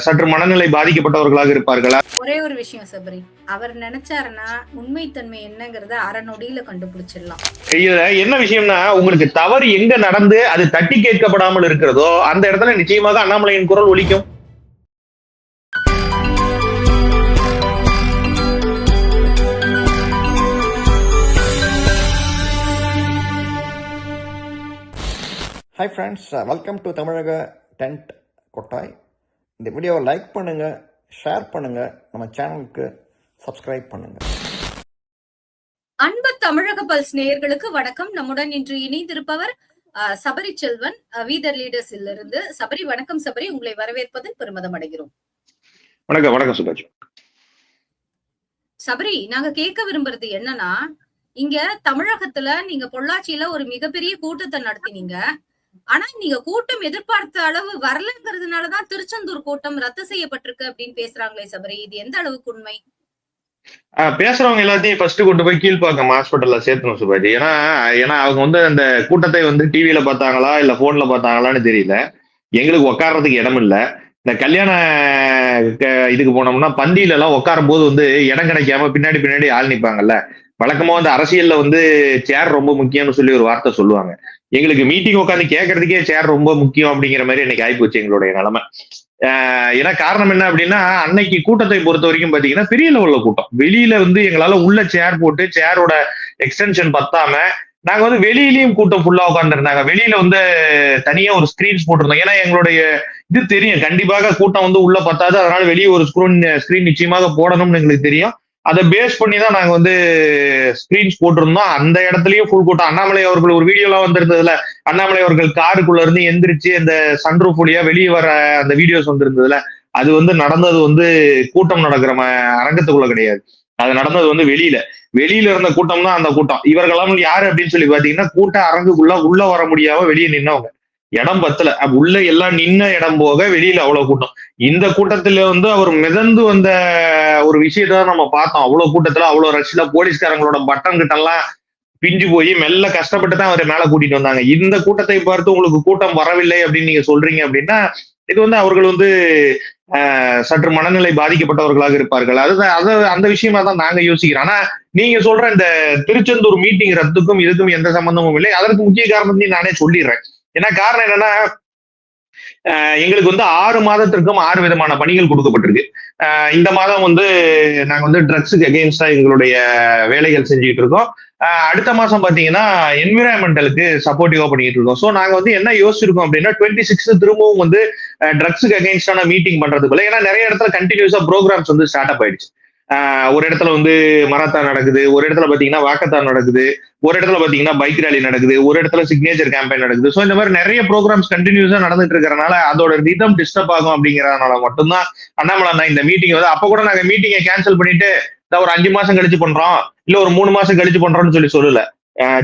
சற்று மனநிலை பாதிக்கப்பட்டவர்களாக இருப்பார்களா? ஒரே ஒரு விஷயம் சபரி, அவர் நினைச்சாருன்னா உண்மைத்தன்மை என்னங்கறத அரை நொடியில கண்டுபிடிச்சிடலாம். இதுல என்ன விஷயம்னா, உங்களுக்கு தவறு எங்க நடந்து அது தட்டி கேட்கப்படாமல் இருக்கிறதோ அந்த இடத்துல நிச்சயமாக அண்ணாமலையின் குரல் ஒலிக்கும். ஹாய் ஃப்ரெண்ட்ஸ், வெல்கம் டு தமிழக டென்ட் கொட்டாய். இந்த வீடியோவை லைக் பண்ணுங்கள், ஷேர் பண்ணுங்கள், நம்ம சேனலுக்கு சப்ஸ்கிரைப் பண்ணுங்கள். அன்பு தமிழக பல்ஸ் நேயர்களுக்கு வணக்கம். நம்முடன் இன்று இணைந்திருப்பவர் சபரி செல்வன், வீதர் லீடர்ஸ் இருந்து. சபரி வணக்கம். சபரி, உங்களை வரவேற்பதில் பெருமிதம் அடைகிறோம். வணக்கம். வணக்கம் சுபாஜ். சபரி, நாங்க கேட்க விரும்புறது என்னன்னா, இங்க தமிழகத்துல நீங்க பொள்ளாச்சியில ஒரு மிகப்பெரிய கூட்டத்தை நடத்தினீங்க. ஆனா நீங்க கூட்டம் எதிர்பார்த்த அளவு வரலங்கிறதுனாலதான் திருச்செந்தூர் கூட்டம் ரத்து செய்யப்பட்டிருக்கு அப்படின்னு பேசுறாங்களே சபரி, இது எந்த அளவுக்கு உண்மை? பேசுறவங்க எல்லாத்தையும் ஃபர்ஸ்ட் கொண்டு போய் கீழ்பாக்கம் ஹாஸ்பிட்டல்ல சேர்த்தணும் சுபாஜி. ஏன்னா அவங்க அந்த கூட்டத்தை டிவியில பார்த்தாங்களா இல்ல போன்ல பார்த்தாங்களான்னு தெரியல. எங்களுக்கு உட்கார்றதுக்கு இடம் இல்ல. இந்த கல்யாண இதுக்கு போனோம்னா பந்தியில எல்லாம் உட்காரும் போது இடம் கிடைக்காம பின்னாடி ஆள் நிப்பாங்கல்ல. வழக்கமா அரசியல்ல சேர் ரொம்ப முக்கியம்னு சொல்லி ஒரு வார்த்தை சொல்லுவாங்க. எங்களுக்கு மீட்டிங் உட்காந்து கேட்கறதுக்கே சேர் ரொம்ப முக்கியம் அப்படிங்கிற மாதிரி இன்னைக்கு ஆயிப்போச்சு எங்களுடைய நிலைமை. ஏன்னா காரணம் என்ன அப்படின்னா, அன்னைக்கு கூட்டத்தை பொறுத்த வரைக்கும் பாத்தீங்கன்னா பெரிய லெவல்ல கூட்டம். வெளியில எங்களால உள்ள சேர் போட்டு சேரோட எக்ஸ்டென்ஷன் பத்தாம நாங்க வெளியிலயும் கூட்டம் ஃபுல்லா உட்கார்ந்து இருந்தாங்க. வெளியில தனியா ஒரு ஸ்கிரீன்ஸ் போட்டிருந்தோம். ஏன்னா எங்களுடைய இது தெரியும், கண்டிப்பாக கூட்டம் உள்ள பத்தாது, அதனால வெளியே ஒரு ஸ்கிரீன் நிச்சயமாக போடணும்னு எங்களுக்கு தெரியும். அதை பேஸ் பண்ணி தான் நாங்க ஸ்கிரீன்ஸ் போட்டிருந்தோம். அந்த இடத்துலயும் ஃபுல் கூட்டம். அண்ணாமலை அவர்கள் ஒரு வீடியோலாம் வந்திருந்ததுல, அண்ணாமலை அவர்கள் காருக்குள்ள இருந்து எந்திரிச்சு அந்த சன்ரூஃப் வழியா வெளியே வர அந்த வீடியோஸ் வந்திருந்ததுல, அது நடந்தது கூட்டம் நடக்கிற அரங்கத்துக்குள்ள கிடையாது. அது நடந்தது வெளியில இருந்த கூட்டம் தான் அந்த கூட்டம். இவர்களெல்லாம் யாரு அப்படின்னு சொல்லி பாத்தீங்கன்னா, கூட்ட அரங்குக்குள்ள உள்ள வர முடியாம வெளியே நின்னவங்க. இடம் பத்தல, உள்ள எல்லாம் நின்ன இடம் போக வெளியில அவ்வளவு கூட்டம். இந்த கூட்டத்துல அவர் மிதந்து வந்த ஒரு விஷயத்தான் நம்ம பார்த்தோம். அவ்வளவு கூட்டத்துல அவ்வளவு ரஷ்ல போலீஸ்காரங்களோட பட்டன் கிட்ட எல்லாம் பிஞ்சு போய் மெல்ல கஷ்டப்பட்டு தான் அவரை மேல கூட்டிட்டு வந்தாங்க. இந்த கூட்டத்தை பார்த்து உங்களுக்கு கூட்டம் வரவில்லை அப்படின்னு நீங்க சொல்றீங்க அப்படின்னா, இது அவர்கள் சற்று மனநிலை பாதிக்கப்பட்டவர்களாக இருப்பார்கள். அந்த விஷயமா தான் நாங்க யோசிக்கிறோம். ஆனா நீங்க சொல்ற இந்த திருச்செந்தூர் மீட்டிங் ரத்துக்கும் இதுக்கும் எந்த சம்பந்தமும் இல்லை. அதற்கு முக்கிய காரணத்தையும் நானே சொல்லிடுறேன். ஏன்னா காரணம் என்னன்னா, எங்களுக்கு 6 மாதத்திற்கும் 6 விதமான பணிகள் கொடுக்கப்பட்டிருக்கு. இந்த மாதம் நாங்க ட்ரக்ஸுக்கு அகெயின்ஸ்டா எங்களுடைய வேலைகள் செஞ்சுட்டு இருக்கோம். அடுத்த மாசம் பாத்தீங்கன்னா என்விரான்மெண்டலுக்கு சப்போர்ட்டிவா பண்ணிட்டு இருக்கோம். ஸோ நாங்க என்ன யோசிச்சிருக்கோம் அப்படின்னா, 26 திரும்பவும் ட்ரக்ஸுக்கு அகெயின்ஸ்டான மீட்டிங் பண்றதுக்கு போல. ஏன்னா நிறைய இடத்துல கண்டினியூஸா ப்ரோக்ராம்ஸ் ஸ்டார்ட் அப் ஆயிடுச்சு. ஒரு இடத்துல மராத்தான் நடக்குது, ஒரு இடத்துல பாத்தீங்கன்னா வாக்கத்தான் நடக்குது, ஒரு இடத்துல பாத்தீங்கன்னா பைக் ரேலி நடக்குது, ஒரு இடத்துல சிக்னேச்சர் கேம்பெயின் நடக்குது. ஸோ இந்த மாதிரி நிறைய ப்ரோக்ராம்ஸ் கண்டினியூஸா நடந்துட்டு இருக்கிறனால அதோட ரிதம் டிஸ்டர்ப் ஆகும் அப்படிங்கறதுனால மட்டும்தான் அண்ணாமலை இந்த மீட்டிங் அப்ப கூட நாங்க மீட்டிங்கை கேன்சல் பண்ணிட்டு ஒரு 5 மாசம் கழிச்சு பண்றோம், இல்ல ஒரு 3 மாசம் கழிச்சு பண்றோம்னு சொல்லல.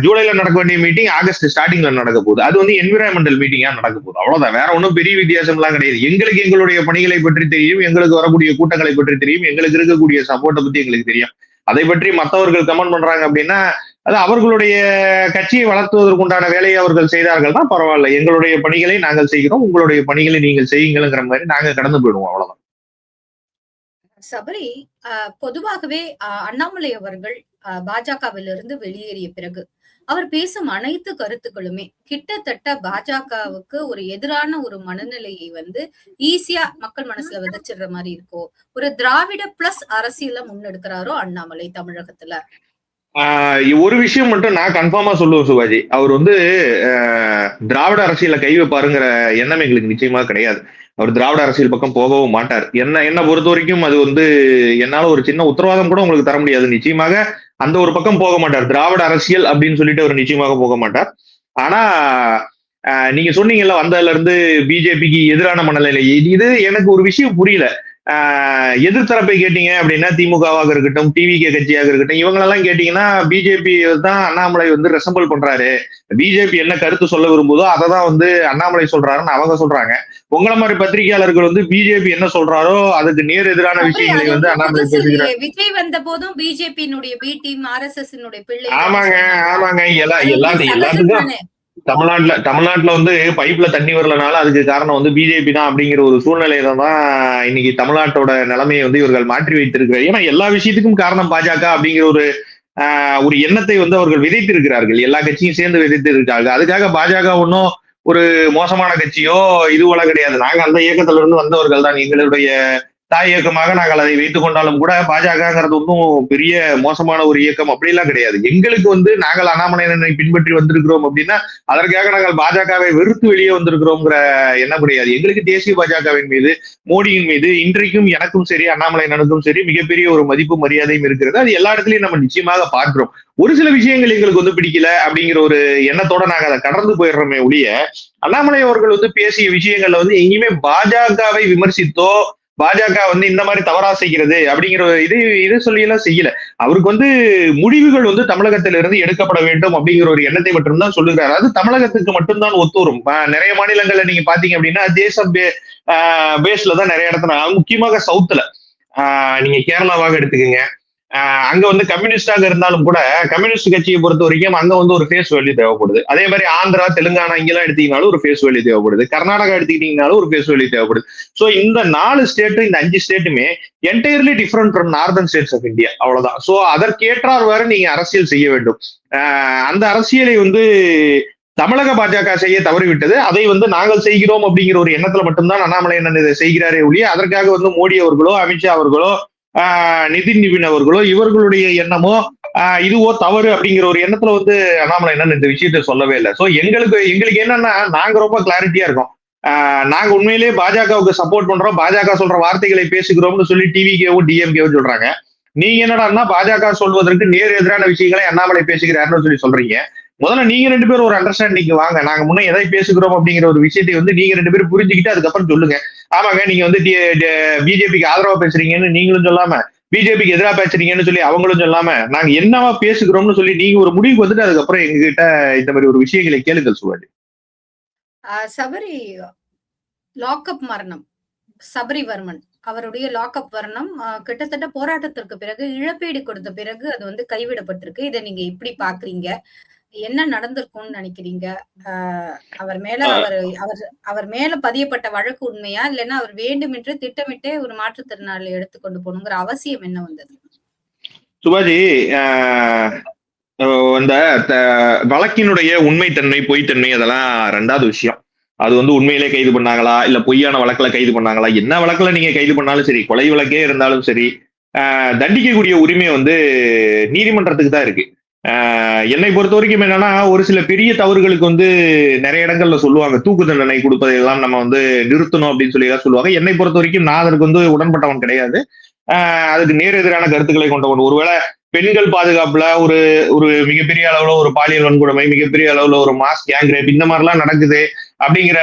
ஜூலைல நடக்க வேண்டிய மீட்டிங் ஆகஸ்ட் ஸ்டார்டிங்ல நடக்க போகுது. அது என்விரான்மெண்டல் மீட்டிங்கா நடக்க போகுது. அவ்வளவுதான், வேற ஒன்றும் பெரிய வித்தியாசம் எல்லாம் கிடையாது. எங்களுக்கு எங்களுடைய பணிகளை பற்றி தெரியும், எங்களுக்கு வரக்கூடிய கூட்டங்களை பற்றி தெரியும், எங்களுக்கு இருக்கக்கூடிய சப்போர்ட்டை பத்தி எங்களுக்கு தெரியும். அதை பற்றி மற்றவர்கள் கமெண்ட் பண்றாங்க அப்படின்னா, அது அவர்களுடைய கட்சியை வளர்த்துவதற்குண்டான வேலையை அவர்கள் செய்தார்கள் தான் பரவாயில்ல. எங்களுடைய பணிகளை நாங்கள் செய்கிறோம், உங்களுடைய பணிகளை நீங்கள் செய்யுங்கிற மாதிரி நாங்க கடந்து போயிடுவோம். அவ்வளவுதான். சபரி, பொதுவாகவே அண்ணாமலை அவர்கள் பாஜகவிலிருந்து வெளியேறிய பிறகு அவர் பேசும் அனைத்து கருத்துக்களுமே கிட்டத்தட்ட பாஜகவுக்கு ஒரு எதிரான ஒரு மனநிலையை ஈஸியா மக்கள் மனசுல விதைச்சிடுற மாதிரி இருக்கோ, ஒரு திராவிட பிளஸ் அரசியல முன்னெடுக்கிறாரோ அண்ணாமலை தமிழகத்துல. ஒரு விஷயம் மட்டும் நான் கன்ஃபார்மா சொல்லுவேன் சுபாஜி, அவர் திராவிட அரசியல கை வைப்பாருங்கிற எண்ணம் எங்களுக்கு நிச்சயமா கிடையாது. அவர் திராவிட அரசியல் பக்கம் போகவும் மாட்டார். என்ன பொறுத்த வரைக்கும் அது என்னால ஒரு சின்ன உத்தரவாதம் கூட உங்களுக்கு தர முடியாது. நிச்சயமாக அந்த ஒரு பக்கம் போக மாட்டார். திராவிட அரசியல் அப்படின்னு சொல்லிட்டு அவர் நிச்சயமாக போக மாட்டார். ஆனா நீங்க சொன்னீங்கல்ல, வந்ததுல இருந்து பிஜேபிக்கு எதிரான மனநிலை, இது எனக்கு ஒரு விஷயம் புரியல. எதிர்த்தரப்பை கேட்டீங்க அப்படின்னா, திமுகவாக இருக்கட்டும், டிவிகே கட்சியாக இருக்கட்டும், இவங்களெல்லாம் கேட்டீங்கன்னா பிஜேபி தான் அண்ணாமலை ரெசம்பிள் பண்றாரு, பிஜேபி என்ன கருத்து சொல்ல விரும்புதோ அதை தான் அண்ணாமலை சொல்றாருன்னு அவங்க சொல்றாங்க. உங்களை மாதிரி பத்திரிகையாளர்கள் பிஜேபி என்ன சொல்றாரோ அதுக்கு நேர் எதிரான விஷயங்களை அண்ணாமலை பேசுகிறார். விஜய் வந்த போதும் பிஜேபி பி டீம், RSS பிள்ளை. ஆமாங்க. எல்லாத்துக்கும் தமிழ்நாட்டுல வந்து பைப்ல தண்ணி வரலனால அதுக்கு காரணம் வந்து பிஜேபி தான் அப்படிங்கிற ஒரு சூழ்நிலையில தான் இன்னைக்கு தமிழ்நாட்டோட நிலைமையை வந்து இவர்கள் மாற்றி வைத்திருக்கிறார். ஏன்னா எல்லா விஷயத்துக்கும் காரணம் பாஜக அப்படிங்கிற ஒரு எண்ணத்தை வந்து அவர்கள் விதைத்திருக்கிறார்கள். எல்லா கட்சியும் சேர்ந்து விதைத்திருக்காங்க. அதுக்காக பாஜக ஒன்றும் ஒரு மோசமான கட்சியோ இதுவோ கிடையாது. நாங்க அந்த இயக்கத்துல இருந்து வந்தவர்கள் தான். எங்களுடைய தாய் இயக்கமாக நாங்கள் அதை வைத்துக் கொண்டாலும் கூட பாஜகங்கிறது ஒன்றும் பெரிய மோசமான ஒரு இயக்கம் அப்படிலாம் கிடையாது. எங்களுக்கு வந்து நாங்கள் அண்ணாமலையனை பின்பற்றி வந்திருக்கிறோம் அப்படின்னா அதற்காக நாங்கள் பாஜகவை வெறுத்து வெளியே வந்திருக்கிறோங்கிற எண்ணம் கிடையாது. எங்களுக்கு தேசிய பாஜகவின் மீது, மோடியின் மீது இன்றைக்கும் எனக்கும் சரி அண்ணாமலையனுக்கும் சரி மிகப்பெரிய ஒரு மதிப்பு மரியாதையும் இருக்கிறது. அது எல்லா இடத்துலையும் நம்ம நிச்சயமாக பார்க்கிறோம். ஒரு சில விஷயங்கள் எங்களுக்கு வந்து பிடிக்கல அப்படிங்கிற ஒரு எண்ணத்தோட நாங்க அதை கடந்து போயிடுறோமே ஒழிய, அண்ணாமலை அவர்கள் வந்து பேசிய விஷயங்கள்ல வந்து எங்கேயுமே பாஜகவை விமர்சித்தோ பாஜக வந்து இந்த மாதிரி தவறா செய்கிறது அப்படிங்கிற இது சொல்லி எல்லாம் செய்யல. அவருக்கு வந்து முடிவுகள் வந்து தமிழகத்திலிருந்து எடுக்கப்பட வேண்டும் அப்படிங்கிற ஒரு எண்ணத்தை மட்டும்தான் சொல்லுகிறார். அது தமிழகத்துக்கு மட்டும்தான் ஒத்து வரும். நிறைய மாநிலங்கள்ல நீங்க பாத்தீங்க அப்படின்னா தேசம் பேஸ்ல தான் நிறைய இடத்துல, முக்கியமாக சவுத்துல நீங்க கேரளாவாக எடுத்துக்கோங்க. அங்க வந்து கம்யூனிஸ்டாக இருந்தாலும் கூட கம்யூனிஸ்ட் கட்சியை பொறுத்த வரைக்கும் அங்க வந்து ஒரு ஃபேஸ் வேல்யூ தேவைப்படுது. அதே மாதிரி ஆந்திரா, தெலுங்கானா இங்கெல்லாம் எடுத்தீங்கன்னாலும் ஒரு ஃபேஸ் வேல்யூ தேவைப்படுது. கர்நாடகா எடுத்துக்கிட்டீங்கன்னாலும் ஒரு ஃபேஸ் வேல்யூ தேவைப்படுது. ஸோ இந்த 4 ஸ்டேட்டு, இந்த 5 ஸ்டேட்டுமே entirely different from northern states of India. அவ்வளவுதான். ஸோ அதற்கேற்றார் நீங்க அரசியல் செய்ய வேண்டும். அந்த அரசியலை வந்து தமிழக பாஜக செய்ய தவறிவிட்டது. அதை வந்து நாங்கள் செய்கிறோம் அப்படிங்கிற ஒரு எண்ணத்துல மட்டும்தான் அண்ணாமலையன் இதை செய்கிறாரே ஒழிய அதற்காக வந்து மோடி அவர்களோ அமித்ஷா அவர்களோ நிதின் நிபின் அவர்களோ இவர்களுடைய எண்ணமோ இதுவோ தவறு அப்படிங்கிற ஒரு எண்ணத்துல வந்து அண்ணாமலை இந்த விஷயத்த சொல்லவே இல்லை. சோ எங்களுக்கு என்னன்னா நாங்க ரொம்ப கிளாரிட்டியா இருக்கோம். நாங்க உண்மையிலேயே பாஜகவுக்கு சப்போர்ட் பண்றோம், பாஜக சொல்ற வார்த்தைகளை பேசுகிறோம்னு சொல்லி டிவிகேவும் டிஎம்கேவும் சொல்றாங்க. நீங்க என்னடான்னா பாஜக சொல்வதற்கு நேர் எதிரான விஷயங்களை அண்ணாமலை பேசுகிறாருன்னு சொல்லி சொல்றீங்க. முதல்ல நீங்க 2 பேரும் ஒரு அண்டர்ஸ்டாண்டிங் வாங்க. நாங்க முன்ன எதை பேசுகிறோம் அப்படிங்கிற ஒரு விஷயத்தை வந்து நீங்க 2 பேரும் புரிஞ்சுக்கிட்டு அதுக்கப்புறம் சொல்லுங்க. ஆமாங்க நீங்க வந்து பிஜேபிக்கு ஆதரவா பேசுறீங்கன்னு நீங்களும் சொல்லாம, பிஜேபிக்கு எதிராக பேசுறீங்கன்னு சொல்லி அவங்களும் சொல்லாம, நாங்க என்னவா பேசுகிறோம்னு சொல்லி நீங்க ஒரு முடிவுக்கு வந்துட்டு அதுக்கப்புறம் எங்ககிட்ட இந்த மாதிரி ஒரு விஷயங்களை கேளுங்கள் சுவாடி. சபரி லாக்அப் மரணம், சபரிவர்மன் அவருடைய லாக்அப் மரணம் கிட்டத்தட்ட போராட்டத்திற்கு பிறகு, இழப்பீடு கொடுத்த பிறகு அது வந்து கைவிடப்பட்டிருக்கு. இதை நீங்க எப்படி பாக்குறீங்க? என்ன நடந்திருக்கும்னு நினைக்கிறீங்க? அவர் மேல பதியப்பட்ட வழக்கு உண்மையா, இல்லைன்னா அவர் வேண்டுமென்று திட்டமிட்டே ஒரு மாற்றுத்திறனாளி எடுத்துக்கொண்டு போகணுங்கிற அவசியம் என்ன வந்தது? சுபாஜி, அந்த வழக்கினுடைய உண்மைத்தன்மை பொய்த்தன்மை அதெல்லாம் 2வது விஷயம். அது வந்து உண்மையிலே கைது பண்ணாங்களா இல்ல பொய்யான வழக்குல கைது பண்ணாங்களா, என்ன வழக்குல நீங்க கைது பண்ணாலும் சரி, கொலை வழக்கே இருந்தாலும் சரி, தண்டிக்கக்கூடிய உரிமை வந்து நீதிமன்றத்துக்கு தான் இருக்கு. என்னை பொறுத்த வரைக்கும் என்னன்னா, ஒரு சில பெரிய தவறுகளுக்கு வந்து நிறைய இடங்கள்ல சொல்லுவாங்க தூக்கு தண்டனை கொடுப்பதையெல்லாம் நம்ம வந்து நிறுத்தணும் அப்படின்னு சொல்லி சொல்லுவாங்க. என்னை பொறுத்த வரைக்கும் நான் அதற்கு வந்து உடன்பட்டவன் கிடையாது. அதுக்கு நேர் எதிரான கருத்துக்களை கொண்டவன். ஒருவேளை பெண்கள் பாதுகாப்புல ஒரு ஒரு மிகப்பெரிய அளவுல ஒரு பாலியல் வன்கொடுமை, மிகப்பெரிய அளவுல ஒரு மாஸ் கேங் ரேப் இந்த மாதிரிலாம் நடக்குது அப்படிங்கிற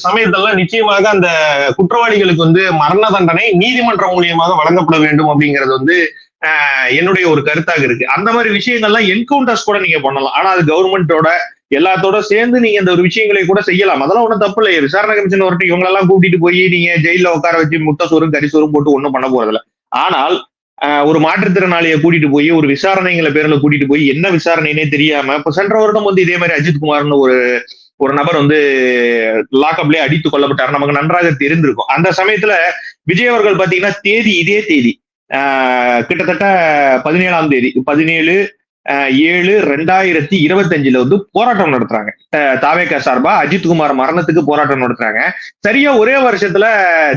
சமயத்தெல்லாம் நிச்சயமாக அந்த குற்றவாளிகளுக்கு வந்து மரண தண்டனை நீதிமன்றம் மூலியமாக வழங்கப்பட வேண்டும் அப்படிங்கிறது வந்து என்னுடைய ஒரு கருத்தாக இருக்கு. அந்த மாதிரி விஷயங்கள்லாம் என்கவுண்டர்ஸ் கூட நீங்க பண்ணலாம். ஆனா அது கவர்மெண்டோட எல்லாத்தோட சேர்ந்து நீங்க இந்த ஒரு விஷயங்களை கூட செய்யலாம். அதெல்லாம் ஒன்றும் தப்பு இல்லை. விசாரணை கமிஷன் வரட்டும், இவங்களெல்லாம் கூட்டிட்டு போய் நீங்க ஜெயில உட்கார வச்சு முட்டை சோறும் கரிசோறும் போட்டு ஒன்றும் பண்ண போறதில்ல. ஆனால் ஒரு மாற்றுத்திறனாளியை கூட்டிட்டு போய் ஒரு விசாரணைங்கிற பேர்ல கூட்டிட்டு போய் என்ன விசாரணைனே தெரியாம, இப்ப சென்ற வருடம் வந்து இதே மாதிரி அஜித் குமார்னு ஒரு நபர் வந்து லாக்அப்லயே அடித்து கொல்லப்பட்டார். நமக்கு நன்றாக தெரிந்திருக்கும். அந்த சமயத்துல விஜய் அவர்கள் பாத்தீங்கன்னா இதே தேதி கிட்டத்தட்ட 17ஆம் தேதி 17/7/2025 வந்து போராட்டம் நடத்துறாங்க. தாவேகா சார்பா அஜித்குமார் மரணத்துக்கு போராட்டம் நடத்துறாங்க. சரியா ஒரே வருஷத்துல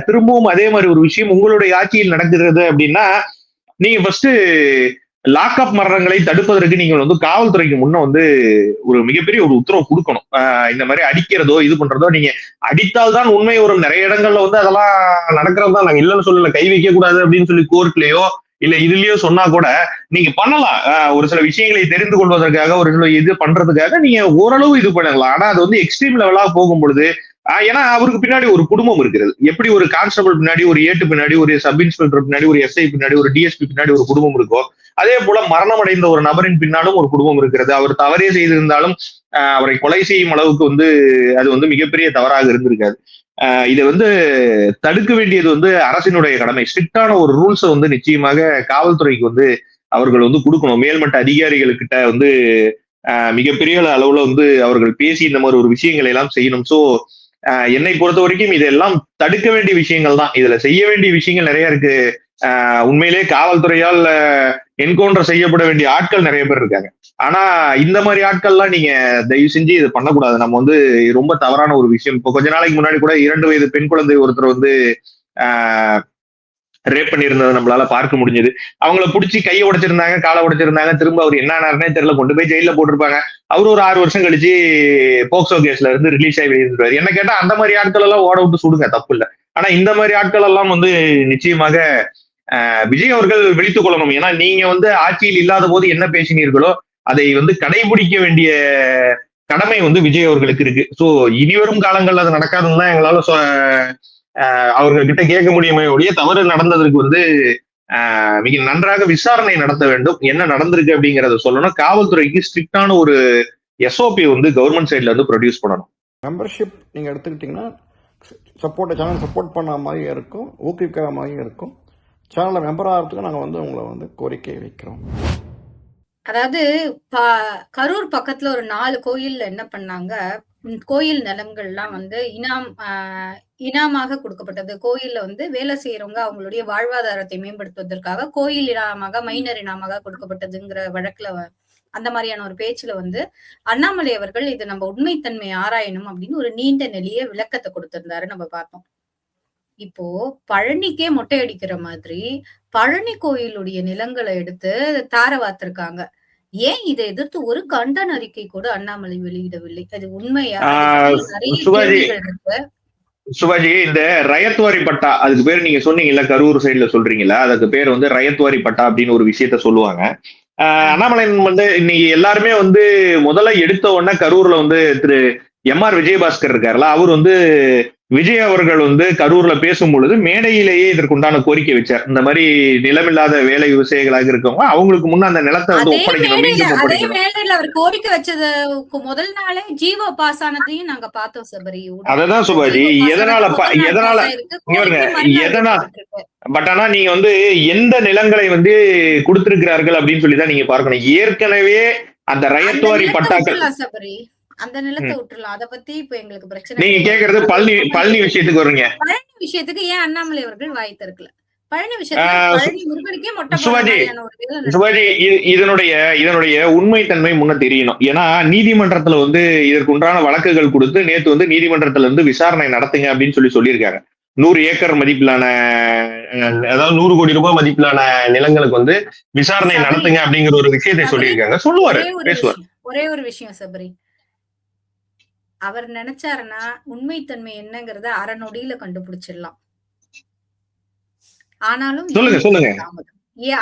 திரும்பவும் அதே மாதிரி ஒரு விஷயம் உங்களுடைய ஆட்சியில் நடக்கிறது அப்படின்னா, நீங்க ஃபர்ஸ்ட் லாக்அப் மரணங்களை தடுப்பதற்கு நீங்கள் வந்து காவல்துறைக்கு முன்ன வந்து ஒரு மிகப்பெரிய ஒரு உத்தரவு கொடுக்கணும். இந்த மாதிரி அடிக்கிறதோ இது பண்றதோ, நீங்க அடித்தால் தான் உண்மை வரும். நிறைய இடங்கள்ல வந்து அதெல்லாம் நடக்கிறது தான். நாங்க இல்லைன்னு சொல்லல, கை வைக்க கூடாது அப்படின்னு சொல்லி கோர்ட்லயோ இல்ல இதுலயோ சொன்னா கூட நீங்க பண்ணலாம். ஒரு சில விஷயங்களை தெரிந்து கொள்வதற்காக, ஒரு சில இது பண்றதுக்காக நீங்க ஓரளவு இது பண்ணலாம். ஆனா அது வந்து எக்ஸ்ட்ரீம் லெவலா போகும் பொழுது, ஏன்னா அவருக்கு பின்னாடி ஒரு குடும்பம் இருக்கிறது. எப்படி ஒரு கான்ஸ்டபிள் பின்னாடி, ஒரு ஏட்டு பின்னாடி, ஒரு சப் இன்ஸ்பெக்டர் பின்னாடி, ஒரு எஸ்ஐ பின்னாடி, ஒரு டிஎஸ்பி பின்னாடி ஒரு குடும்பம் இருக்கோ, அதே போல மரணம் அடைந்த ஒரு நபரின் பின்னாலும் ஒரு குடும்பம் இருக்கிறது. அவர் தவறே செய்திருந்தாலும் அவரை கொலை செய்யும் அளவுக்கு வந்து அது வந்து மிகப்பெரிய தவறாக இருந்திருக்காது. இதை வந்து தடுக்க வேண்டியது வந்து அரசினுடைய கடமை. ஸ்ட்ரிக்டான ஒரு ரூல்ஸை வந்து நிச்சயமாக காவல்துறைக்கு வந்து அவர்கள் வந்து கொடுக்கணும். மேல்மட்ட அதிகாரிகளுக்கிட்ட வந்து மிகப்பெரிய அளவுல வந்து அவர்கள் பேசி இந்த மாதிரி ஒரு விஷயங்களை எல்லாம் செய்யணும். சோ என்னை பொறுத்த வரைக்கும் இதெல்லாம் தடுக்க வேண்டிய விஷயங்கள் தான். இதுல செய்ய வேண்டிய விஷயங்கள் நிறைய இருக்கு. உண்மையிலே காவல்துறையால் என்கவுண்டர் செய்யப்பட வேண்டிய ஆட்கள் நிறைய பேர் இருக்காங்க. ஆனா இந்த மாதிரி ஆட்கள்லாம் நீங்க தயவு செஞ்சு இது பண்ணக்கூடாது. நம்ம வந்து ரொம்ப தவறான ஒரு விஷயம். இப்போ கொஞ்ச நாளைக்கு முன்னாடி கூட 2 வயது பெண் குழந்தை ஒருத்தர் வந்து ரேப் பண்ணியிருந்ததை நம்மளால பார்க்க முடிஞ்சது. அவங்கள பிடிச்சி கையை உடைச்சிருந்தாங்க, காலை உடைச்சிருந்தாங்க. திரும்ப அவர் என்ன ஆனாருன்னே தெரியல, கொண்டு போய் ஜெயில போட்டிருப்பாங்க. அவரு ஒரு 6 வருஷம் கழிச்சு போக்சோ கேஸ்ல இருந்து ரிலீஸ் ஆகி வெளியிருந்தாரு. என்ன கேட்டா அந்த மாதிரி ஆட்கள் எல்லாம் ஓட விட்டு சுடுங்க, தப்பு இல்லை. ஆனா இந்த மாதிரி ஆட்கள் எல்லாம் வந்து நிச்சயமாக விஜய் அவர்கள் விழித்துக் கொள்ளணும். ஏன்னா நீங்க வந்து ஆட்சியில் இல்லாத போது என்ன பேசினீர்களோ அதை வந்து கடைபிடிக்க வேண்டிய கடமை வந்து விஜய் அவர்களுக்கு இருக்கு. சோ இனிவரும் காலங்கள்ல அது நடக்காதுன்னு தான் எங்களால அவர்கள்கிட்ட கேட்க முடியுமே ஒழிய, தவறு நடந்ததற்கு வந்து மிக நன்றாக விசாரணை நடத்த வேண்டும். என்ன நடந்திருக்கு அப்படிங்கறத சொல்லணும். காவல்துறைக்கு ஸ்ட்ரிக்டான ஒரு SOP வந்து கவர்மெண்ட் சைட்ல இருந்து ப்ரொடியூஸ் பண்ணணும். மெம்பர்ஷிப் நீங்கள் எடுத்துக்கிட்டிங்கன்னா சேனல் சப்போர்ட் பண்ண மாதிரி இருக்கும், ஊக்குவிக்கிற மாதிரி இருக்கும். சேனலில் மெம்பர் ஆகிறதுக்கு நாங்கள் வந்து உங்களை வந்து கோரிக்கை வைக்கிறோம். அதாவது கரூர் பக்கத்துல ஒரு 4 கோயில்ல என்ன பண்ணாங்க, கோயில் நிலங்கள்லாம் வந்து இனாமாக கொடுக்கப்பட்டது. கோயில்ல வந்து வேலை செய்யறவங்க அவங்களுடைய வாழ்வாதாரத்தை மேம்படுத்துவதற்காக கோயில் இனாமாக, மைனர் இனாமாக கொடுக்கப்பட்டதுங்கிற வழக்குல அந்த மாதிரியான ஒரு பேச்சுல வந்து அண்ணாமலை அவர்கள் இது நம்ம உண்மைத்தன்மை ஆராயணும் அப்படின்னு ஒரு நீண்ட நெளிய விளக்கத்தை கொடுத்திருந்தாரு, நம்ம பார்த்தோம். இப்போ பழனிக்கே மொட்டை அடிக்கிற மாதிரி பழனி கோயிலுடைய நிலங்களை எடுத்து தார வாத்திருக்காங்க. ஏன் இதை எதிர்த்து ஒரு கண்டன அறிக்கை கூட அண்ணாமலை வெளியிடவில்லை? அது உண்மையா? நிறைய கேள்விகள் இருக்கு. சுபாஜி, இந்த ரயத்வாரி பட்டா, அதுக்கு பேர் நீங்க சொன்னீங்கல்ல, கரூர் சைட்ல சொல்றீங்களா, அதுக்கு பேர் வந்து ரயத்வாரி பட்டா அப்படின்னு ஒரு விஷயத்த சொல்லுவாங்க. அண்ணாமலை வந்து இன்னைக்கு எல்லாருமே வந்து முதல்ல எடுத்த உடனே கரூர்ல வந்து திரு MR விஜயபாஸ்கர் இருக்காருல்ல, அவர் வந்து விஜய் அவர்கள் வந்து கரூர்ல பேசும் பொழுது மேடையிலேயே இதற்குண்டான கோரிக்கை வச்சார். இந்த மாதிரி நிலமில்லாத வேலை விவசாயிகளாக இருக்கவங்க அவங்களுக்கு முன்ன அந்த நிலத்தை வந்து ஒப்படைக்கணும். அதே மேடையில அவர் கோரிக்கை வச்சதுக்கு முதல் நாளே ஜீவோ பாஸ் ஆனதையும் நாங்க பார்த்தோம் சபரி. அததான் சுபாஜி, பட் ஆனா நீங்க வந்து எந்த நிலங்களை வந்து கொடுத்திருக்கிறார்கள் அப்படின்னு சொல்லிதான் நீங்க பார்க்கணும். ஏற்கனவே அந்த ரயத்வாரி பட்டாக்கள் சபரி, அந்த நிலத்தை விட்டுறலாம். அத பத்தி இப்ப எங்களுக்கு பிரச்சனை. நீங்க கேக்குறது பழனி விஷயத்துக்கு வருங்க. பழனி விஷயத்துக்கு ஏன் அண்ணாமலை அவர்கள் வாய் திறக்கல? பழனி விஷயத்துக்கு முருகனுக்கே மொட்டை சுபாஜி, இதனுடைய உண்மைத்தன்மை முன்ன தெரியணும். ஏன்னா நீதிமன்றத்துல வந்து இதற்கு உண்டான வழக்குகள் கொடுத்து நேத்து வந்து நீதிமன்றத்துல இருந்து விசாரணை நடத்துங்க அப்படின்னு சொல்லியிருக்காங்க. 100 ஏக்கர் மதிப்பிலான, அதாவது 100 கோடி ரூபாய் மதிப்பிலான நிலங்களுக்கு வந்து விசாரணை நடத்துங்க அப்படிங்கிற ஒரு விஷயத்தை சொல்லியிருக்காங்க. சொல்லுவாரு, பேசுவார். ஒரே ஒரு விஷயம் சபரி, அவர் நினைச்சாருன்னா உண்மைத்தன்மை என்னங்கறத அரை நொடியில கண்டுபிடிச்சிடலாம். ஆனாலும் சொல்லுங்க.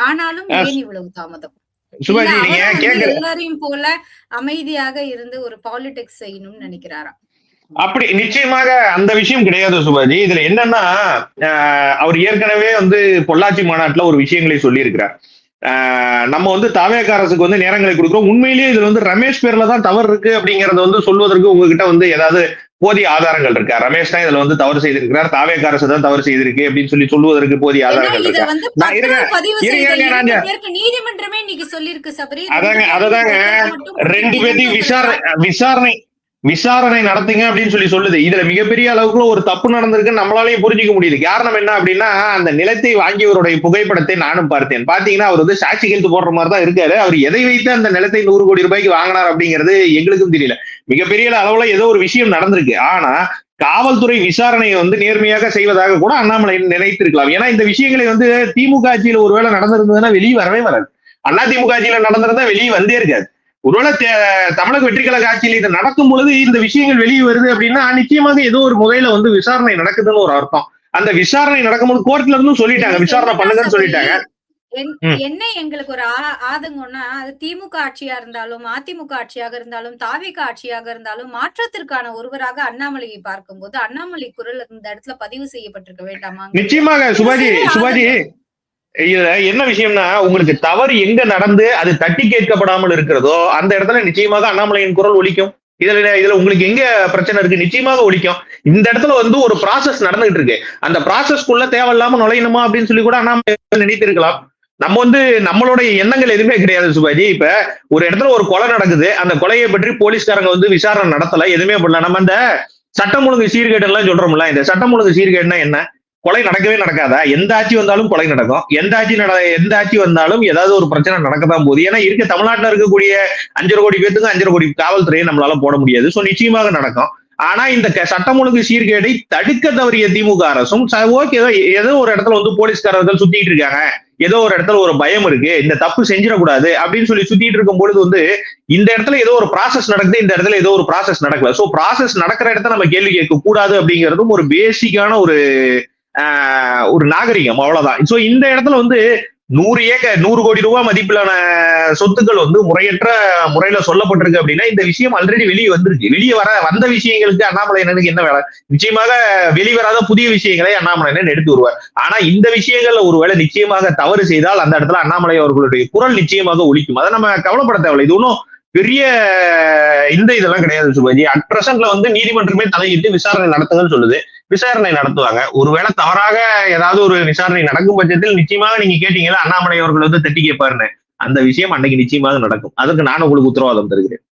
ஆனாலும் ஏன் இவ்வளவு தாமதம்? எல்லாரையும் போல அமைதியாக இருந்து ஒரு பாலிடிக்ஸ் செய்யணும்னு நினைக்கிறாராம். அப்படி நிச்சயமாக அந்த விஷயம் கிடையாது சுபாஜி. இதுல என்னன்னா, அவர் ஏற்கனவே வந்து பொள்ளாச்சி மாநாட்டுல ஒரு விஷயங்களை சொல்லி இருக்கிறார். நம்ம வந்து தாவேக அரசுக்கு வந்து நேரங்களை கொடுக்குறோம், உண்மையிலேயே இதுல வந்து ரமேஷ் பேர்ல தான் தவறு இருக்கு அப்படிங்கறத வந்து சொல்வதற்கு உங்ககிட்ட வந்து ஏதாவது போதிய ஆதாரங்கள் இருக்கா? ரமேஷ் தான் இதுல வந்து தவறு செய்திருக்கிறார், தாவேக அரசு தான் தவறு செய்திருக்கு அப்படின்னு சொல்லுவதற்கு போதிய ஆதாரங்கள் இருக்கா? நீதிமன்றமே இன்னைக்கு சொல்லிருக்கு சபரி. அததாங்க 2 பேர்த்தையும் விசாரணை நடத்துங்க அப்படின்னு சொல்லுது. இதுல மிகப்பெரிய அளவுக்கு ஒரு தப்பு நடந்திருக்கு நம்மளாலையும் புரிஞ்சுக்க முடியுது. காரணம் என்ன அப்படின்னா, அந்த நிலத்தை வாங்கியவருடைய புகைப்படத்தை நானும் பார்த்தேன். பாத்தீங்கன்னா அவர் வந்து சாட்சி கையெழுத்து போடுற மாதிரி தான் இருக்காரு. அவர் எதை வைத்து அந்த நிலத்தை 100 கோடி ரூபாய்க்கு வாங்கினார் அப்படிங்கிறது எங்களுக்கும் தெரியல. மிகப்பெரிய அளவுல ஏதோ ஒரு விஷயம் நடந்திருக்கு. ஆனா காவல்துறை விசாரணையை வந்து நேர்மையாக செய்வதாக கூட அண்ணாமலை நினைத்திருக்கலாம். ஏன்னா இந்த விஷயங்களை வந்து திமுக ஆட்சியில ஒருவேளை நடந்திருந்ததுன்னா வெளியே வரவே வராது. அதிமுக ஆட்சியில நடந்திருந்தா வெளியே வந்தே இருக்காது. ஒருவேளை தமிழக வெற்றி கழக ஆட்சியில் இது நடக்கும் பொழுது இந்த விஷயங்கள் வெளியே வருது அப்படின்னா நிச்சயமாக ஏதோ ஒரு முறையில வந்து விசாரணை நடக்குதுன்னு ஒரு அர்த்தம். அந்த விசாரணை நடக்கும்போது கோர்ட்ல இருந்தும் சொல்லிட்டாங்க, விசாரணை பண்ணுங்கன்னு சொல்லிட்டாங்க. என்ன எங்களுக்கு ஒரு ஆதங்கம்னா, அது திமுக ஆட்சியா இருந்தாலும் அதிமுக ஆட்சியாக இருந்தாலும் தாவேக ஆட்சியாக இருந்தாலும் மாற்றத்திற்கான ஒருவராக அண்ணாமலையை பார்க்கும்போது அண்ணாமலை குரல் இந்த இடத்துல பதிவு செய்யப்பட்டிருக்க வேண்டாமா? நிச்சயமாக சுபாஜி, இதுல என்ன விஷயம்னா, உங்களுக்கு தவறு எங்க நடந்து அது தட்டி கேட்கப்படாமல் இருக்கிறதோ அந்த இடத்துல நிச்சயமாக அண்ணாமலையின் குரல் ஒலிக்கும். இதுல உங்களுக்கு எங்க பிரச்சனை இருக்கு? நிச்சயமாக ஒலிக்கும். இந்த இடத்துல வந்து ஒரு ப்ராசஸ் நடந்துகிட்டு இருக்கு. அந்த ப்ராசஸ்க்குள்ள தேவையில்லாம நுழையணுமா அப்படின்னு சொல்லி கூட அண்ணாமலை நினைத்திருக்கலாம். நம்ம வந்து நம்மளுடைய எண்ணங்கள் எதுவுமே கிடையாது சுபாஜி. இப்ப ஒரு இடத்துல ஒரு கொலை நடக்குது, அந்த கொலையை பற்றி போலீஸ்காரங்க வந்து விசாரணை நடத்தல, எதுவுமே பண்ணல. நம்ம இந்த சட்டம் ஒழுங்கு சீர்கேடு எல்லாம் சொல்றோம்ல, இந்த சட்டம் ஒழுங்கு சீர்கேடுனா என்ன? கொலை நடக்கவே நடக்காதா? எந்த ஆட்சி வந்தாலும் கொலை நடக்கும். எந்த ஆட்சி வந்தாலும் ஏதாவது ஒரு பிரச்சனை நடக்கத்தான் போகுது. ஏன்னா தமிழ்நாட்டுல இருக்கக்கூடிய 5.5 கோடி பேத்துக்கும் 5.5 கோடி காவல்துறையை நம்மளால போட முடியாது. சோ நிச்சயமாக நடக்கும். ஆனா இந்த சட்டம் ஒழுங்கு சீர்கேடை தடுக்க தவறிய திமுக அரசும் ஓகே ஏதோ ஒரு இடத்துல வந்து போலீஸ்காரர்கள் சுத்திட்டு இருக்காங்க, ஏதோ ஒரு இடத்துல ஒரு பயம் இருக்கு, இந்த தப்பு செஞ்சிடக்கூடாது அப்படின்னு சொல்லி சுத்திட்டு இருக்கும் பொழுது வந்து இந்த இடத்துல ஏதோ ஒரு ப்ராசஸ் நடக்குது, இந்த இடத்துல ஏதோ ஒரு ப்ராசஸ் நடக்கல. சோ ப்ராசஸ் நடக்கிற இடத்த நம்ம கேள்வி கேட்க கூடாது அப்படிங்கிறதும் ஒரு பேசிக்கான ஒரு நாகரிகம், அவ்வளவுதான். சோ இந்த இடத்துல வந்து 100 கோடி ரூபாய் மதிப்பிலான சொத்துக்கள் வந்து முறையற்ற முறையில சொல்லப்பட்டிருக்கு அப்படின்னா இந்த விஷயம் ஆல்ரெடி வெளியே வந்திருக்கு. வெளியே வந்த விஷயங்களுக்கு அண்ணாமலையனுக்கு என்ன வேலை? நிச்சயமாக வெளிவராத புதிய விஷயங்களை அண்ணாமலையன் எடுத்து வருவார். ஆனா இந்த விஷயங்கள்ல ஒருவேளை நிச்சயமாக தவறு செய்தால் அந்த இடத்துல அண்ணாமலை அவர்களுடைய குரல் நிச்சயமாக ஒலிக்கும். அதை நம்ம கவலைப்பட தேவையில்லை. இது ஒன்றும் பெரிய இதெல்லாம் கிடையாது சுபாஜி. அட் பிரசன்ட்ல வந்து நீதிமன்றமே தலையிட்டு விசாரணை நடத்துங்கன்னு சொல்லுது. விசாரணை நடத்துவாங்க. ஒருவேளை தவறாக ஏதாவது ஒரு விசாரணை நடக்கும் பட்சத்தில் நிச்சயமாக நீங்க கேட்டீங்களா அண்ணாமலை அவர்கள் வந்து தட்டி கேட்பாருன்னு, அந்த விஷயம் அன்னைக்கு நிச்சயமாக நடக்கும். அதுக்கு நான் உங்களுக்கு உத்தரவாதம் தருகிறேன்.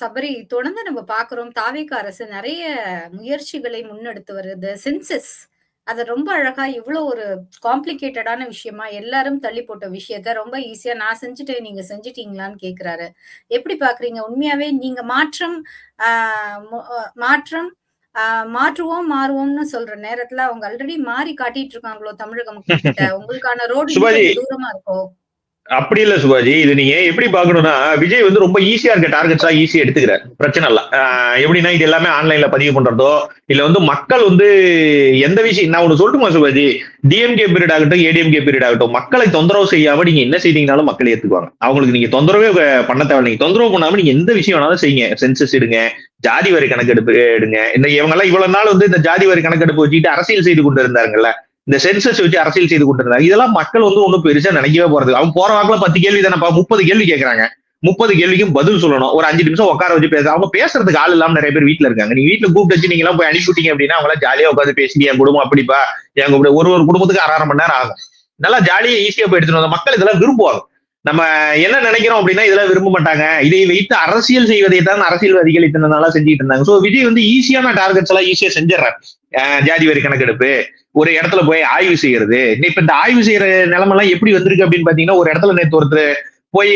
சபரி, தொடர்ந்து நம்ம பாக்குறோம் தாவேக அரசு நிறைய முயற்சிகளை முன்னெடுத்து வருது. சென்சஸ் அது ரொம்ப அழகா இவ்வளவு ஒரு காம்ப்ளிகேட்டடான விஷயமா எல்லாரும் தள்ளி போட்ட விஷயத்த ரொம்ப ஈஸியா நான் செஞ்சுட்டேன் நீங்க செஞ்சிட்டீங்களான்னு கேக்குறாரு. எப்படி பாக்குறீங்க? உண்மையாவே நீங்க மாற்றம் மாற்றுவோம் மாறுவோம்னு சொல்ற நேரத்துல அவங்க ஆல்ரெடி மாறி காட்டிட்டு இருக்காங்களோ தமிழகம் கிட்ட? உங்களுக்கான ரோடு தூரமா இருக்கோ? அப்படி இல்ல சுபாஜி. இது நீங்க எப்படி பாக்கணும்னா, விஜய் வந்து ரொம்ப ஈஸியா இருக்க டார்கெட்ஸா ஈஸியா எடுத்துக்கிறார். பிரச்சனை இல்ல. எப்படின்னா இது எல்லாமே ஆன்லைன்ல பதிவு பண்றதோ இல்ல வந்து மக்கள் வந்து எந்த விஷயம் நான் ஒண்ணு சொல்லட்டுமா சுபாஜி, டிஎம்கே பீரியட் ஆகட்டும் ஏடிஎம்கே பீரியட் ஆகட்டும், மக்களை தொந்தரவு செய்யாம நீங்க என்ன செய்தீங்கனாலும் மக்கள் ஏத்துக்குவாங்க. அவங்களுக்கு நீங்க தொந்தரவே பண்ண தேவை. நீங்க தொந்தரவு பண்ணாம நீங்க எந்த விஷயம் வேணாலும் செய்யுங்க. சென்சஸ் எடுங்க, ஜாதி வரி கணக்கெடுப்பு எடுங்க. இவங்க எல்லாம் இவ்வளவு நாள் வந்து இந்த ஜாதி வரி கணக்கெடுப்பு வச்சுட்டு அரசியல் செய்து கொண்டு இருந்தாங்கல்ல, இந்த சென்சஸ் வச்சு அரசியல் செய்து கொண்டிருந்தாங்க. இதெல்லாம் மக்கள் வந்து ஒன்றும் பெருசா நினைக்கவே போறது. அவங்க போற வாக்குல 10 கேள்வி தானப்பா, 30 கேள்வி கேட்கறாங்க. 30 கேள்விக்கும் பதில் சொல்லணும். ஒரு 5 நிமிஷம் உட்கார வச்சு பேச அவங்க பேசுறதுக்கு ஆள் இல்லாம நிறைய பேர் வீட்டுல இருக்காங்க. நீங்க வீட்டுல கூப்பிட்டு வச்சு நீங்க எல்லாம் போய் அனுப்பிவிட்டீங்க அப்படின்னா அவங்கள ஜாலியா உட்காந்து பேசி என் குடும்பம் அப்படிப்பா என் ஒரு குடும்பத்துக்கு 1.5 மணி நேரம் ஆகும். நல்லா ஜாலியா ஈஸியா போய் எடுத்துட்டு வந்த மக்கள் இதெல்லாம் விரும்புவாங்க. நம்ம என்ன நினைக்கிறோம் அப்படின்னா இதெல்லாம் விரும்ப மாட்டாங்க. இதை வைத்து அரசியல் செய்வதை தான் அரசியல்வாதிகள் இத்தனை நாளா செஞ்சுட்டு இருந்தாங்க. சோ விஜய் வந்து ஈஸியான டார்கெட்ஸ் எல்லாம் ஈஸியா செஞ்சிடறாரு. ஜாதி வரி கணக்கெடுப்பு, ஒரு இடத்துல போய் ஆய்வு செய்யறது. இப்ப இந்த ஆய்வு செய்யற நிலைமெல்லாம் எப்படி வந்திருக்கு அப்படின்னு பாத்தீங்கன்னா, ஒரு இடத்துல நேற்று ஒருத்தர் போய்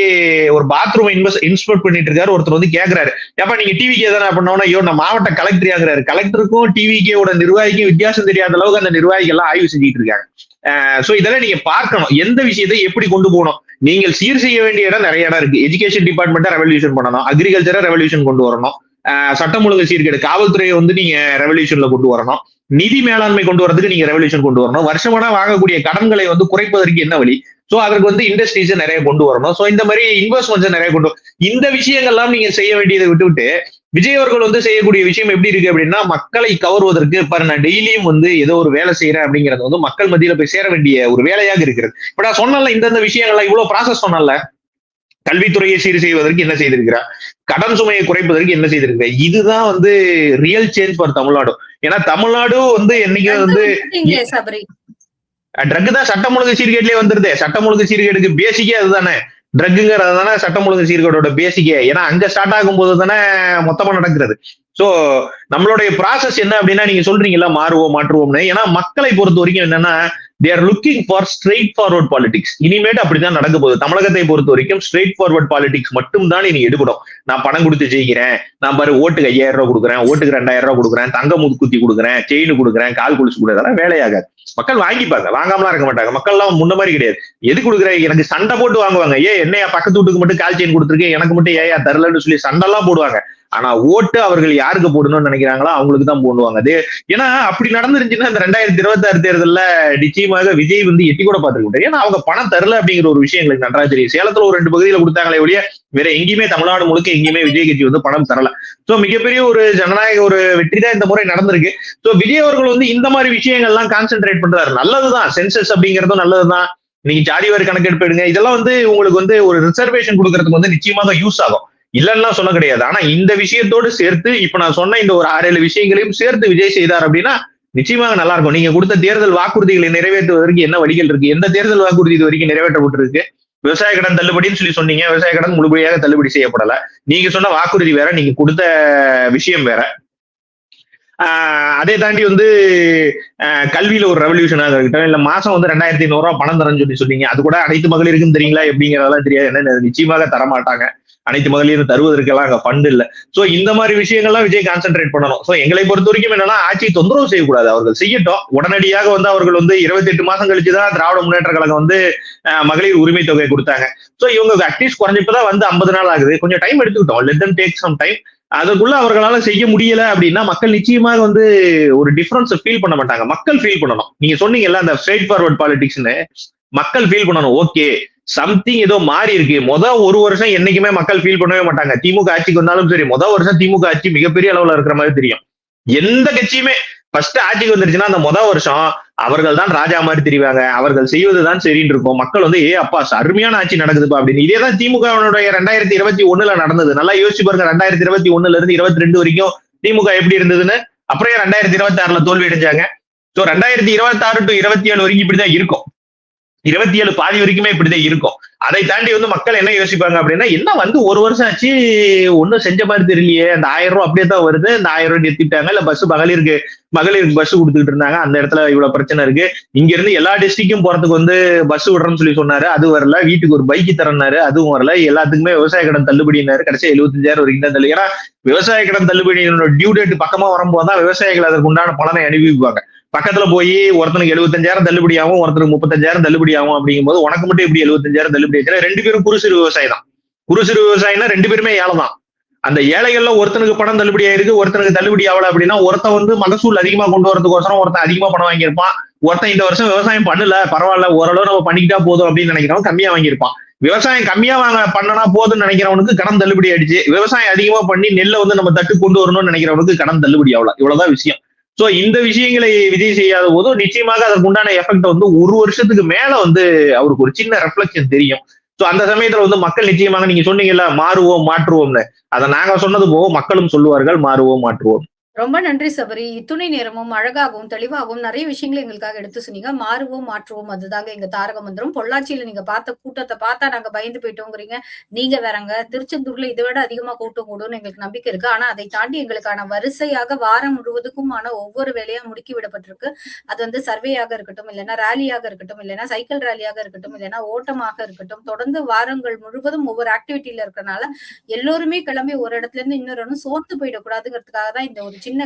ஒரு பாத்ரூம் இன்ஸ்பெக்ட் பண்ணிட்டு இருக்காரு. ஒருத்தர் வந்து கேக்குறாரு, ஏப்பா நீங்க டிவிக்கே தானே பண்ணோம்னா, ஐயோ நான் மாவட்ட கலெக்டராங்கிறாரு. கலெக்டருக்கும் டிவிக்கோட நிர்வாகிக்கும் வித்தியாசம் தெரியாத அளவுக்கு அந்த நிர்வாகிகள் எல்லாம் ஆய்வு செஞ்சுட்டு இருக்காங்க. சோ இதெல்லாம் நீங்க பார்க்கணும், எந்த விஷயத்தை எப்படி கொண்டு போகணும். நீங்கள் சீர் செய்ய வேண்டிய இடம் நிறைய இடம் இருக்கு. எஜுகேஷன் டிபார்ட்மெண்ட்டை ரெவல்யூஷன் பண்ணணும், அக்ரிகல்ச்சரை ரெவல்யூஷன் கொண்டு வரணும், சட்டம் ஒழுங்கு சீர்கேடு காவல்துறையை வந்து நீங்க ரெவல்யூஷன்ல கொண்டு வரணும், நிதி மேலாண்மை கொண்டு வரதுக்கு நீங்க ரெவல்யூஷன் கொண்டு வரணும், வருஷமான வாங்கக்கூடிய கடன்களை வந்து குறைப்பதற்கு என்ன வழி, சோ அதற்கு வந்து இண்டஸ்ட்ரீஸ் நிறைய கொண்டு வரணும், சோ இந்த மாதிரி இன்வெஸ்ட்மெண்ட்ஸ் நிறைய கொண்டு இந்த விஷயங்கள்லாம் நீங்க செய்ய வேண்டியதை விட்டுவிட்டு விஜய் அவர்கள் வந்து செய்யக்கூடிய விஷயம் எப்படி இருக்கு அப்படின்னா, மக்களை கவர்வதற்கு பாரு நான் டெய்லியும் வந்து ஏதோ ஒரு வேலை செய்யறேன் அப்படிங்கிறது வந்து மக்கள் மத்தியில போய் சேர வேண்டிய ஒரு வேலையாக இருக்கிறது. இப்ப நான் சொன்னல இந்தந்த விஷயங்கள்லாம் இவ்வளவு ப்ராசஸ் சொன்னல, கல்வித்துறையை சீர் செய்வதற்கு என்ன செய்திருக்கிறார், கடன் சுமையை குறைப்பதற்கு என்ன செய்திருக்கிறார், இதுதான் வந்து ரியல் சேஞ்ச் ஃபார் தமிழ்நாடு. ஏன்னா தமிழ்நாடு வந்து என்னைக்கு வந்து ட்ரக் தான் சட்டம் ஒழுங்கு சீர்கேட்லயே வந்துருது. சட்டம் ஒழுங்கு சீர்கேடுக்கு பேசிக்கே அதுதானே, ட்ரக்குங்கிறது தானே சட்டம் ஒழுங்கு சீர்கேடோட பேசிக்கே. ஏன்னா அங்க ஸ்டார்ட் ஆகும் போது தானே மொத்தமா நடக்கிறது. சோ நம்மளுடைய ப்ராசஸ் என்ன அப்படின்னா, நீங்க சொல்றீங்களா மாற்றுவோம்னு, ஏன்னா மக்களை பொறுத்த வரைக்கும் என்னன்னா they are looking for straight forward politics. இனிமேட்டு அப்படிதான் நடக்க போகுது. தமிழகத்தை பொறுத்த வரைக்கும் ஸ்ட்ரெயிட் ஃபார்வர்ட் பாலிடிக்ஸ் மட்டும் தான் இனி எடுக்கணும். நான் பணம் கொடுத்து ஜெயிக்கிறேன், நான் பாரு ஓட்டுக்கு 5000 ரூபாய் கொடுக்குறேன், ஓட்டுக்கு 2000 ரூபாய் கொடுக்குறேன், தங்க முதுக்குத்தி கொடுக்குறேன், செயின் கொடுக்குறேன், கால் கொலுசு கொடுக்குறேன், வேலையாகாது. மக்கள் வாங்கிப்பாங்க, வாங்காமலாம் இருக்க மாட்டாங்க. மக்கள் எல்லாம் முன்ன மாதிரி கிடையாது. எது கொடுக்குற எனக்கு சண்டை போட்டு வாங்குவாங்க. என்னையா பக்கத்து வீட்டுக்கு மட்டும் கால் செயின் கொடுத்துருக்கேன், எனக்கு மட்டும் ஏயா தரலன்னு சொல்லி சண்டெல்லாம் போடுவாங்க. ஆனா ஓட்டு அவர்கள் யாருக்கு போடணும்னு நினைக்கிறாங்களோ அவங்களுக்கு தான் போடுவாங்க. அது ஏன்னா அப்படி நடந்துருந்துச்சுன்னா இந்த 2026 தேர்தல்ல நிச்சயமாக விஜய் வந்து எட்டி கூட பார்த்துருக்க. ஏன்னா அவங்க பணம் தரல அப்படிங்கிற ஒரு விஷயம் எங்களுக்கு நன்றா தெரியும். சேலத்துல ஒரு 2 பகுதியில கொடுத்தாங்களே ஒழிய வேற எங்கேயுமே தமிழ்நாடு முழுக்க எங்கேயுமே விஜய் கட்சி வந்து பணம் தரல. சோ மிகப்பெரிய ஒரு ஜனநாயக ஒரு வெற்றி தான் இந்த முறை நடந்திருக்கு. சோ விஜய் அவர்கள் வந்து இந்த மாதிரி விஷயங்கள்லாம் கான்சென்ட்ரேட் பண்றாரு. நல்லதுதான், சென்சஸ் அப்படிங்கிறதும் நல்லதுதான். நீங்க ஜாதி வாரி கணக்கெடுப்பு எடுங்க, இதெல்லாம் வந்து உங்களுக்கு வந்து ஒரு ரிசர்வேஷன் கொடுக்கறதுக்கு வந்து நிச்சயமாக யூஸ் ஆகும், இல்லன்னா சொல்ல கிடையாது. ஆனா இந்த விஷயத்தோடு சேர்த்து இப்ப நான் சொன்ன இந்த ஒரு 6-7 விஷயங்களையும் சேர்த்து விஜய் செய்தார் அப்படின்னா நிச்சயமாக நல்லா இருக்கும். நீங்க கொடுத்த தேர்தல் வாக்குறுதிகளை நிறைவேற்றுவதற்கு என்ன வழிகள் இருக்கு? எந்த தேர்தல் வாக்குறுதி இது வரைக்கும் நிறைவேற்றப்பட்டிருக்கு? விவசாய கடன் தள்ளுபடின்னு சொல்லி சொன்னீங்க. விவசாய கடன் முழுமையாக தள்ளுபடி செய்யப்படல. நீங்க சொன்ன வாக்குறுதி வேற, நீங்க கொடுத்த விஷயம் வேற. அதை தாண்டி வந்து கல்வியில ஒரு ரெவல்யூஷனாக இருக்கட்டும், இல்ல மாசம் வந்து 2500 ரூபாய் பணம் தரேன்னு சொல்லி சொன்னீங்க. அது கூட அனைத்து மகளிருக்கும் தெரியுங்களா எப்படிங்கிறதெல்லாம் தெரியாது. என்ன நிச்சயமாக தரமாட்டாங்க. அனைத்து மகளிரும் தருவதற்கெல்லாம் அங்க ஃபண்ட் இல்ல. சோ இந்த மாதிரி விஷயங்கள்லாம் விஜய் கான்சென்ட்ரேட் பண்ணணும். சோ எங்களை பொறுத்த வரைக்கும் என்னன்னா, ஆட்சியை தொந்தரவு செய்யக்கூடாது. அவர்கள் செய்யட்டும். உடனடியாக வந்து அவர்கள் வந்து 28 மாசம் கழிச்சுதான் திராவிட முன்னேற்ற கழகம் வந்து மகளிர் உரிமை தொகை கொடுத்தாங்க. சோ இவங்க அட்லீஸ்ட் குறைஞ்சப்பதான் வந்து 50 நாள் ஆகுது. கொஞ்சம் டைம் எடுத்துக்கிட்டோம். Let them take some time. அதுக்குள்ள அவர்களால செய்ய முடியல அப்படின்னா மக்கள் நிச்சயமாக வந்து ஒரு டிஃபரன்ஸ் ஃபீல் பண்ண மாட்டாங்க. மக்கள் ஃபீல் பண்ணணும். நீங்க சொன்னீங்கல்ல அந்த ஸ்ட்ரெயிட் ஃபார்வர்ட் பாலிடிக்ஸ்னு, மக்கள் ஃபீல் பண்ணணும். ஓகே, சம்திங் ஏதோ மாறி இருக்கு. ஒரு வருஷம் என்னைக்குமே மக்கள் ஃபீல் பண்ணவே மாட்டாங்க. திமுக ஆட்சிக்கு வந்தாலும் சரி, வருஷம் திமுக ஆட்சி மிகப்பெரிய அளவுல இருக்கிற மாதிரி தெரியும். எந்த கட்சியுமே ஃபர்ஸ்ட் ஆட்சிக்கு வந்துருச்சுன்னா அந்த வருஷம் அவர்கள் தான் ராஜா மாதிரி தெரிவாங்க. அவர்கள் செய்வதுதான் சரின்னு இருக்கும். மக்கள் வந்து அப்பா அருமையான ஆட்சி நடக்குதுப்பா அப்படின்னு. இதேதான் திமுகவுடைய 2021 நடந்தது. நல்லா யோசிச்சு பாருங்க. 2021 இருந்து 22 வரைக்கும் திமுக எப்படி இருந்ததுன்னு. அப்புறம் 2026 தோல்வி அடைஞ்சாங்க. சோ 2026 டு 27 வரைக்கும் இப்படிதான் இருக்கும். 27 பாதி வரைக்குமே இப்படிதான் இருக்கும். அதை தாண்டி வந்து மக்கள் என்ன யோசிப்பாங்க அப்படின்னா, என்ன வந்து ஒரு வருஷம் ஆச்சு ஒன்னும் செஞ்ச மாதிரி தெரியலையே, அந்த 1000 ரூபாய் அப்படியே தான் வருது, இந்த 1000 ரூபாய் நிறுத்திட்டாங்க, இல்ல பஸ் மகளிருக்கு பஸ் கொடுத்துட்டு இருந்தாங்க, அந்த இடத்துல இவ்வளவு பிரச்சனை இருக்கு. இங்க இருந்து எல்லா டிஸ்ட்ரிக்டும் போறதுக்கு வந்து பஸ் விடுறேன்னு சொல்லி சொன்னாரு, அது வரல. வீட்டுக்கு ஒரு பைக் தரனாரு, அதுவும் வரல. எல்லாத்துக்குமே விவசாய கடன் தள்ளுபடினாரு, கடைசி 75,000 வரைக்கும் தான் தள்ளு. ஏன்னா விவசாய கடன் தள்ளுபடியோட டியூ டேட் பக்கமா வரும்போதுதான் விவசாயிகள் அதற்கு உண்டான பலனை அனுபவிப்பாங்க. பக்கத்துல போய் ஒருத்தனுக்கு 75,000 தள்ளுபடி ஆகும், ஒருத்தருக்கு 35,000 தள்ளுபடி ஆகும் அப்படிங்கும்போது உனக்கு மட்டும் எப்படி 75,000 தள்ளுபடி ஆச்சு? 2 பேரும் குறு சிறு விவசாயி தான். குறு சிறு விவசாயினா 2 பேருமே ஏழை தான். அந்த ஏழைகள்ல ஒருத்தனுக்கு பணம் தள்ளுபடி ஆயிருக்கு, ஒருத்தனுக்கு தள்ளுபடி ஆகல அப்படின்னா, ஒருத்தன் வந்து மகசூல் அதிகமா கொண்டு வரதுக்கோசரம் ஒருத்தன் அதிகமா பணம் வாங்கியிருப்பான். ஒருத்தன் இந்த வருஷம் விவசாயம் பண்ணல, பரவாயில்ல, ஓரளவு நம்ம பண்ணிக்கிட்டா போதும் அப்படின்னு நினைக்கிறவன் கம்மியா வாங்கியிருப்பான். விவசாயம் கம்மியா பண்ணனா போதும்னு நினைக்கிறவனுக்கு கடன் தள்ளுபடி ஆயிடுச்சு. விவசாயம் அதிகமா பண்ணி நெல்லை வந்து நம்ம தட்டு கொண்டு வரணும்னு நினைக்கிறவனுக்கு கடன் தள்ளுபடி ஆகல. இவ்வளவுதான் விஷயம். சோ இந்த விஷயங்களை விஜய் செய்யாத போது நிச்சயமாக அதற்கு உண்டான எஃபெக்ட் வந்து ஒரு வருஷத்துக்கு மேல வந்து அவருக்கு ஒரு சின்ன ரெஃப்ளெக்ஷன் தெரியும். சோ அந்த சமயத்துல வந்து மக்கள் நிச்சயமாக, நீங்க சொன்னீங்கல்ல மாறுவோம் மாற்றுவோம்னு, அதை நாங்க சொன்னது போக மக்களும் சொல்லுவார்கள், மாறுவோம் மாற்றுவோம். ரொம்ப நன்றி சபரி. இத்துணை நேரமும் அழகாகவும் தெளிவாகவும் நிறைய விஷயங்களை எங்களுக்காக எடுத்து சொன்னீங்க. மாறுவோம் மாற்றுவோம், அதுதாங்க எங்க தாரக மந்திரம். பொள்ளாச்சியில நீங்க பார்த்த கூட்டத்தை பார்த்தா நாங்க பயந்து போயிட்டோங்கிறீங்க. நீங்க வேறங்க. திருச்செந்தூர்ல இதை விட அதிகமா கூட்டம் கூடும்னு எங்களுக்கு நம்பிக்கை இருக்கு. ஆனா அதை தாண்டி எங்களுக்கான வரிசையாக வாரம் முழுவதுக்குமான ஒவ்வொரு வேலையா முடுக்கி விடப்பட்டிருக்கு. அது வந்து சர்வேயாக இருக்கட்டும், இல்லைன்னா ரேலியாக இருக்கட்டும், இல்லைன்னா சைக்கிள் ரேலியாக இருக்கட்டும், இல்லைன்னா ஓட்டமாக இருக்கட்டும், தொடர்ந்து வாரங்கள் முழுவதும் ஒவ்வொரு ஆக்டிவிட்டியில இருக்கனால எல்லோருமே கிளம்பி ஒரு இடத்துல இருந்து இன்னொரு சோர்ந்து போயிடக்கூடாதுங்கிறதுக்காக தான் இந்த ஒரு சின்ன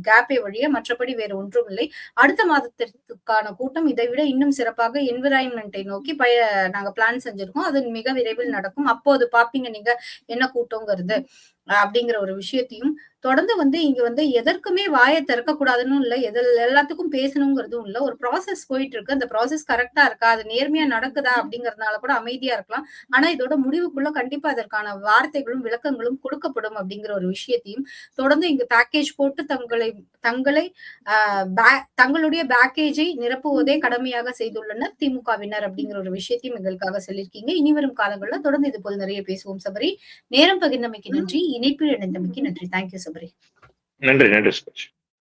கேப்பே வழிய, மற்றபடி வேறு ஒன்றும் இல்லை. அடுத்த மாதத்திற்கான கூட்டம் இதை விட இன்னும் சிறப்பாக என்விரான்மெண்டை நோக்கி நாங்க பிளான் செஞ்சிருக்கோம். அது மிக விரைவில் நடக்கும். அப்போது பாப்பீங்க நீங்க என்ன கூட்டங்கிறது அப்படிங்கிற ஒரு விஷயத்தையும் தொடர்ந்து வந்து இங்க வந்து எதற்குமே வாயை திறக்க கூடாதுன்னு இல்ல, எல்லாத்துக்கும் பேசணுங்கிறதும் இல்ல. ஒரு ப்ராசஸ் போயிட்டு இருக்கு. அந்த ப்ராசஸ் கரெக்டா இருக்கா, அது நேர்மையா நடக்குதா அப்படிங்கறதுனால கூட அமைதியா இருக்கலாம். ஆனா இதோட முடிவுக்குள்ள கண்டிப்பா அதற்கான வார்த்தைகளும் விளக்கங்களும் கொடுக்கப்படும் அப்படிங்கிற ஒரு விஷயத்தையும் தொடர்ந்து இங்க பேக்கேஜ் போட்டு தங்களுடைய பேக்கேஜை நிரப்புவதே கடமையாக செய்துள்ளனர் திமுகவினர் அப்படிங்கிற ஒரு விஷயத்தையும் எங்களுக்காக சொல்லியிருக்கீங்க. இனி வரும் காலங்கள்ல தொடர்ந்து இது போல் நிறைய பேசுவோம் சபரி. நேரம் பகிர்ந்தமைக்கு நன்றி. இணைப்பில் இணைந்தமைக்கு நன்றி. தேங்க்யூ சபரி. நன்றி.